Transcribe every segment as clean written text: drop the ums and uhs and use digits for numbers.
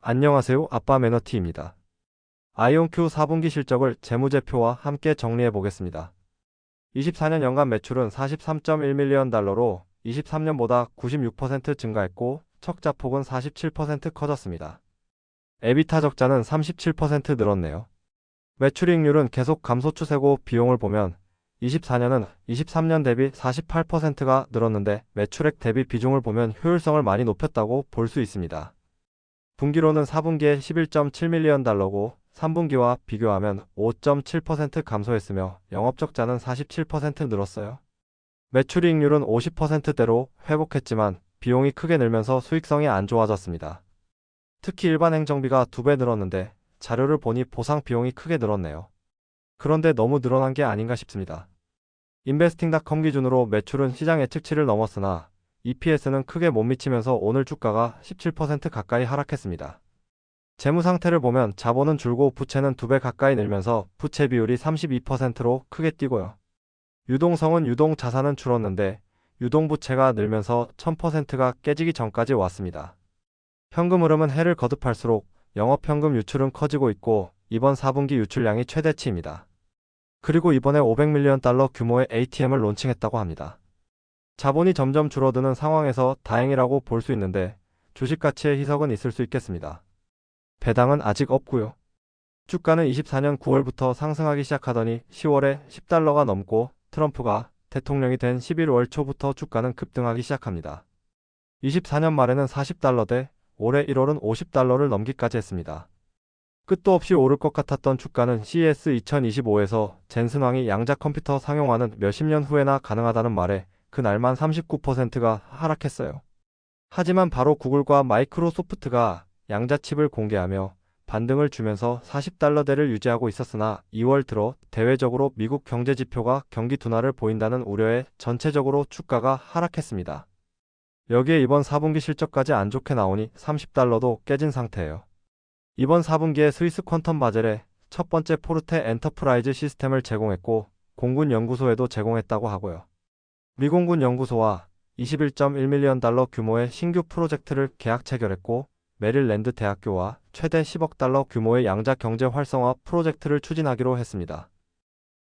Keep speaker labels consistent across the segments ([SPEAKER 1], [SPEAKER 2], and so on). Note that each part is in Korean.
[SPEAKER 1] 안녕하세요. 아빠 매너티입니다. 아이온큐 4분기 실적을 재무제표와 함께 정리해 보겠습니다. 24년 연간 매출은 43.1밀리언 달러로 23년보다 96% 증가했고 척자폭은 47% 커졌습니다. 에비타 적자는 37% 늘었네요. 매출이익률은 계속 감소 추세고 비용을 보면 24년은 23년 대비 48%가 늘었는데 매출액 대비 비중을 보면 효율성을 많이 높였다고 볼 수 있습니다. 분기로는 4분기에 11.7밀리언 달러고 3분기와 비교하면 5.7% 감소했으며 영업적자는 47% 늘었어요. 매출이익률은 50%대로 회복했지만 비용이 크게 늘면서 수익성이 안 좋아졌습니다. 특히 일반 행정비가 2배 늘었는데 자료를 보니 보상 비용이 크게 늘었네요. 그런데 너무 늘어난 게 아닌가 싶습니다. 인베스팅닷컴 기준으로 매출은 시장 예측치를 넘었으나 EPS는 크게 못 미치면서 오늘 주가가 17% 가까이 하락했습니다. 재무 상태를 보면 자본은 줄고 부채는 2배 가까이 늘면서 부채 비율이 32%로 크게 뛰고요. 유동성은 유동 자산은 줄었는데 유동 부채가 늘면서 1000%가 깨지기 전까지 왔습니다. 현금 흐름은 해를 거듭할수록 영업현금 유출은 커지고 있고 이번 4분기 유출량이 최대치입니다. 그리고 이번에 500밀리언 달러 규모의 ATM을 론칭했다고 합니다. 자본이 점점 줄어드는 상황에서 다행이라고 볼 수 있는데 주식 가치의 희석은 있을 수 있겠습니다. 배당은 아직 없고요. 주가는 24년 9월부터 상승하기 시작하더니 10월에 10달러가 넘고 트럼프가 대통령이 된 11월 초부터 주가는 급등하기 시작합니다. 24년 말에는 40달러대 올해 1월은 50달러를 넘기까지 했습니다. 끝도 없이 오를 것 같았던 주가는 CES 2025에서 젠슨 왕이 양자 컴퓨터 상용화는 몇십 년 후에나 가능하다는 말에 그날만 39%가 하락했어요. 하지만 바로 구글과 마이크로소프트가 양자칩을 공개하며 반등을 주면서 40달러대를 유지하고 있었으나 2월 들어 대외적으로 미국 경제 지표가 경기 둔화를 보인다는 우려에 전체적으로 주가가 하락했습니다. 여기에 이번 4분기 실적까지 안 좋게 나오니 30달러도 깨진 상태예요. 이번 4분기에 스위스 퀀텀 바젤에 첫 번째 포르테 엔터프라이즈 시스템을 제공했고 공군 연구소에도 제공했다고 하고요. 미공군 연구소와 21.1밀리언 달러 규모의 신규 프로젝트를 계약 체결했고 메릴랜드 대학교와 최대 10억 달러 규모의 양자 경제 활성화 프로젝트를 추진하기로 했습니다.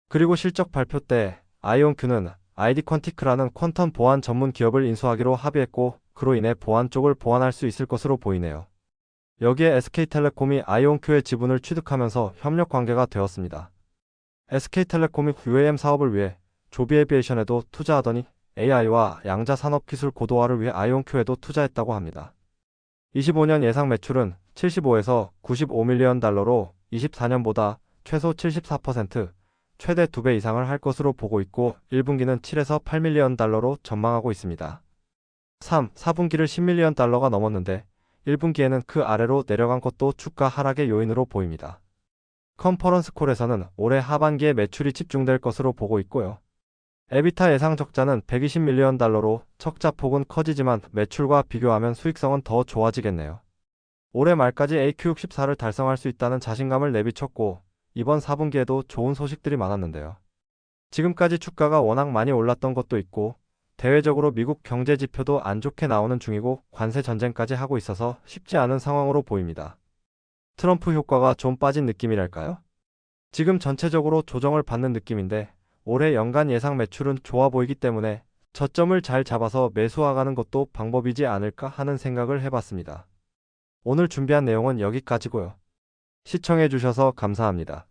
[SPEAKER 1] 그리고 실적 발표 때 아이온큐는 아이디 퀀티크라는 퀀텀 보안 전문 기업을 인수하기로 합의했고 그로 인해 보안 쪽을 보완할 수 있을 것으로 보이네요. 여기에 SK텔레콤이 아이온큐의 지분을 취득하면서 협력 관계가 되었습니다. SK텔레콤이 UAM 사업을 위해 조비에비에이션에도 투자하더니 AI와 양자 산업 기술 고도화를 위해 아이온큐에도 투자했다고 합니다. 25년 예상 매출은 75에서 95밀리언 달러로 24년보다 최소 74%, 최대 2배 이상을 할 것으로 보고 있고 1분기는 7에서 8밀리언 달러로 전망하고 있습니다. 4분기를 10밀리언 달러가 넘었는데 1분기에는 그 아래로 내려간 것도 주가 하락의 요인으로 보입니다. 컨퍼런스 콜에서는 올해 하반기에 매출이 집중될 것으로 보고 있고요. 에비타 예상 적자는 120밀리언 달러로 척자폭은 커지지만 매출과 비교하면 수익성은 더 좋아지겠네요. 올해 말까지 AQ64를 달성할 수 있다는 자신감을 내비쳤고 이번 4분기에도 좋은 소식들이 많았는데요. 지금까지 주가가 워낙 많이 올랐던 것도 있고 대외적으로 미국 경제 지표도 안 좋게 나오는 중이고 관세 전쟁까지 하고 있어서 쉽지 않은 상황으로 보입니다. 트럼프 효과가 좀 빠진 느낌이랄까요? 지금 전체적으로 조정을 받는 느낌인데 올해 연간 예상 매출은 좋아 보이기 때문에 저점을 잘 잡아서 매수하가는 것도 방법이지 않을까 하는 생각을 해봤습니다. 오늘 준비한 내용은 여기까지고요. 시청해주셔서 감사합니다.